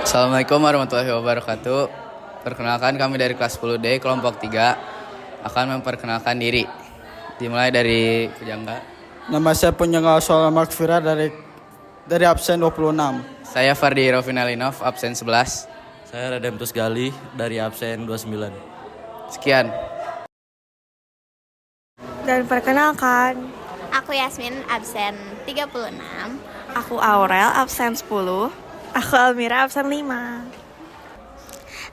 Assalamualaikum warahmatullahi wabarakatuh. Perkenalkan kami dari kelas 10D kelompok 3 akan memperkenalkan diri. Dimulai dari Pujangga. Nama saya Pujangga Shola Makfira dari absen 26. Saya Fardi Rofinalinov, absen 11. Saya Redemptus Gali dari absen 29. Sekian. Dan perkenalkan, Aku Yasmin, absen 36. aku Aurel, absen 10. Aku Almira, absen 5.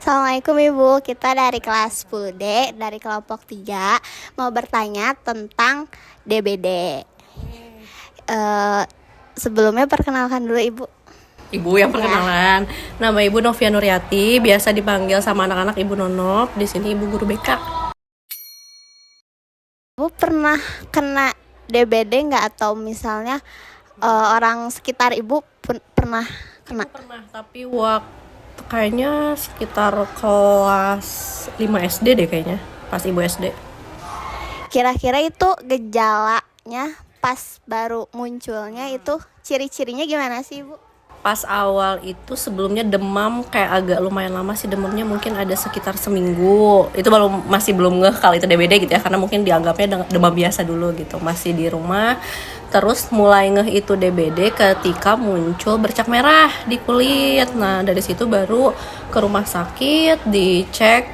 Assalamualaikum Ibu, kita dari kelas 10D, dari kelompok 3, mau bertanya tentang DBD. Sebelumnya perkenalkan dulu Ibu. Ibu yang perkenalan. Nama Ibu Novia Nuryati, biasa dipanggil sama anak-anak Ibu Nonop. Di sini Ibu guru BK. Ibu pernah kena DBD nggak, atau misalnya orang sekitar Ibu pernah kena? Pernah, tapi waktu kayaknya sekitar kelas 5 SD deh kayaknya, pas Ibu SD. Kira-kira itu gejalanya pas baru munculnya itu ciri-cirinya gimana sih Ibu? Pas awal itu sebelumnya demam kayak agak lumayan lama sih, demamnya mungkin ada sekitar seminggu. Itu masih belum ngeh kalau itu DBD gitu ya, karena mungkin dianggapnya demam biasa dulu gitu, masih di rumah. Terus mulai ngeh itu DBD ketika muncul bercak merah di kulit. Nah dari situ baru ke rumah sakit, dicek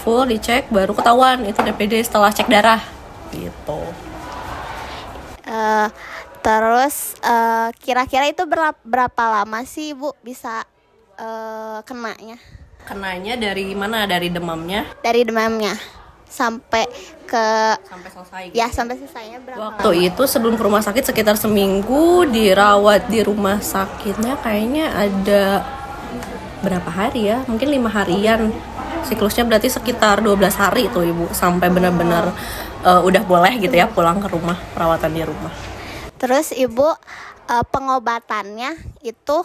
full, dicek baru ketahuan itu DBD setelah cek darah gitu. Terus kira-kira itu berapa lama sih Ibu bisa kenanya? Kenanya dari mana? Dari demamnya? Dari demamnya sampai Sampai selesai gitu. ya sampai selesainya berapa Waktu lama? itu sebelum ke rumah sakit sekitar seminggu, dirawat di rumah sakitnya kayaknya ada berapa hari ya? Mungkin 5 harian. Siklusnya berarti sekitar 12 hari tuh Ibu, sampai benar-benar udah boleh gitu ya pulang ke rumah, perawatan di rumah. Terus Ibu pengobatannya itu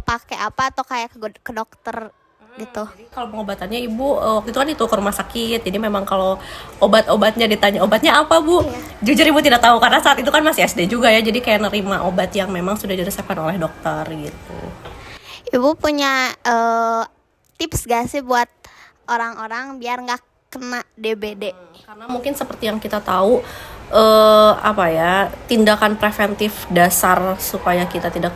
pakai apa, atau kayak ke dokter gitu? Jadi kalau pengobatannya Ibu waktu itu kan itu ke rumah sakit. Jadi memang kalau obat-obatnya ditanya obatnya apa Bu? Jujur Ibu tidak tahu karena saat itu kan masih SD juga ya. Jadi kayak nerima obat yang memang sudah diresepkan oleh dokter gitu. Ibu punya tips gak sih buat orang-orang biar nggak kena DBD? Karena mungkin seperti yang kita tahu tindakan preventif dasar supaya kita tidak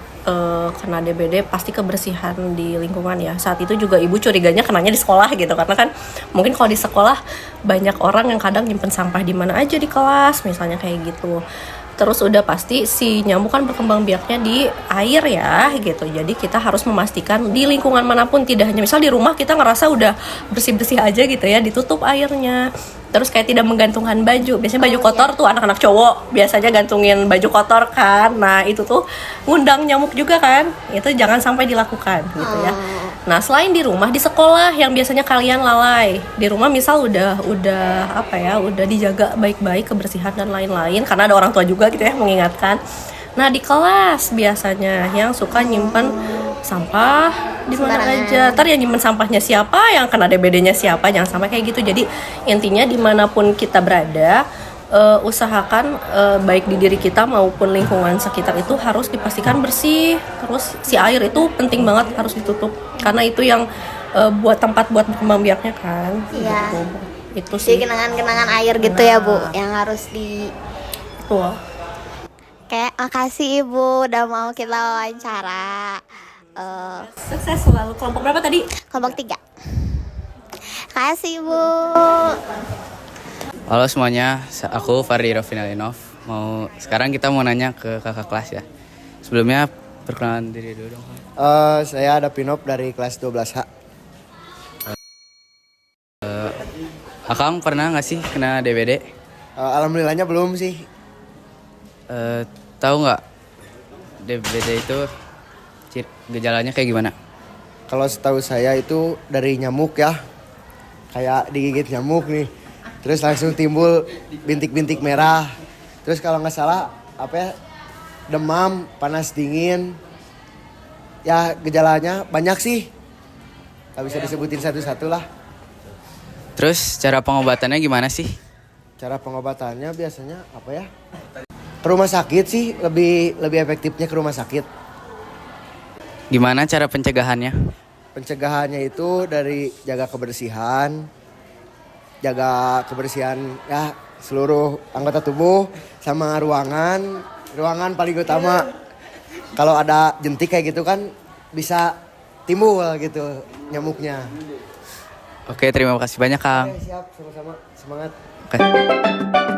kena DBD pasti kebersihan di lingkungan ya. Saat itu juga Ibu curiganya kenanya di sekolah gitu, karena kan mungkin kalau di sekolah banyak orang yang kadang nyimpen sampah di mana aja di kelas misalnya kayak gitu. Terus udah pasti si nyamuk kan berkembang biaknya di air ya gitu. Jadi kita harus memastikan di lingkungan manapun, tidak hanya misal di rumah kita ngerasa udah bersih-bersih aja gitu ya, ditutup airnya. Terus kayak tidak menggantungkan baju. Biasanya baju kotor tuh anak-anak cowok biasanya gantungin baju kotor kan. Nah itu tuh ngundang nyamuk juga kan. Itu jangan sampai dilakukan gitu ya. Nah selain di rumah, di sekolah yang biasanya kalian lalai. Di rumah misal udah dijaga baik-baik kebersihan dan lain-lain, karena ada orang tua juga gitu ya mengingatkan. Nah di kelas biasanya yang suka nyimpen sampah di mana aja. Ntar yang nyimpen sampahnya siapa, yang kena DBD-nya siapa, jangan sampai kayak gitu. Jadi intinya dimanapun kita berada, usahakan baik di diri kita maupun lingkungan sekitar itu harus dipastikan bersih. Terus si air itu penting banget harus ditutup, karena itu yang buat tempat buat berkembang biaknya kan. Iya. Gitu. Itu Jadi sih. kenangan-kenangan air gitu ya Bu, yang harus di. Wah. Kayak makasih Ibu udah mau kita wawancara. Sukses selalu. Kelompok berapa tadi? Kelompok 3. Kasih Ibu. Halo semuanya, aku Fardi Rofinalinov. Sekarang kita mau nanya ke kakak kelas ya. Sebelumnya perkenalan diri dulu dong. Saya ada Pinop dari kelas 12H. Akang pernah nggak sih kena DBD? Alhamdulillahnya belum sih. Tahu nggak DBD itu gejalanya kayak gimana? Kalau setahu saya itu dari nyamuk ya. Kayak digigit nyamuk nih. Terus langsung timbul bintik-bintik merah. Terus kalau nggak salah demam, panas dingin. Ya gejalanya banyak sih. Gak bisa disebutin satu-satu lah. Terus cara pengobatannya gimana sih? Cara pengobatannya biasanya ke rumah sakit sih, lebih efektifnya ke rumah sakit. Gimana cara pencegahannya? Pencegahannya itu dari jaga kebersihan ya seluruh anggota tubuh sama ruangan. Ruangan paling utama. Kalau ada jentik kayak gitu kan bisa timbul gitu nyamuknya. Oke, terima kasih banyak Kang. Oke, siap, sama-sama. Semangat. Oke.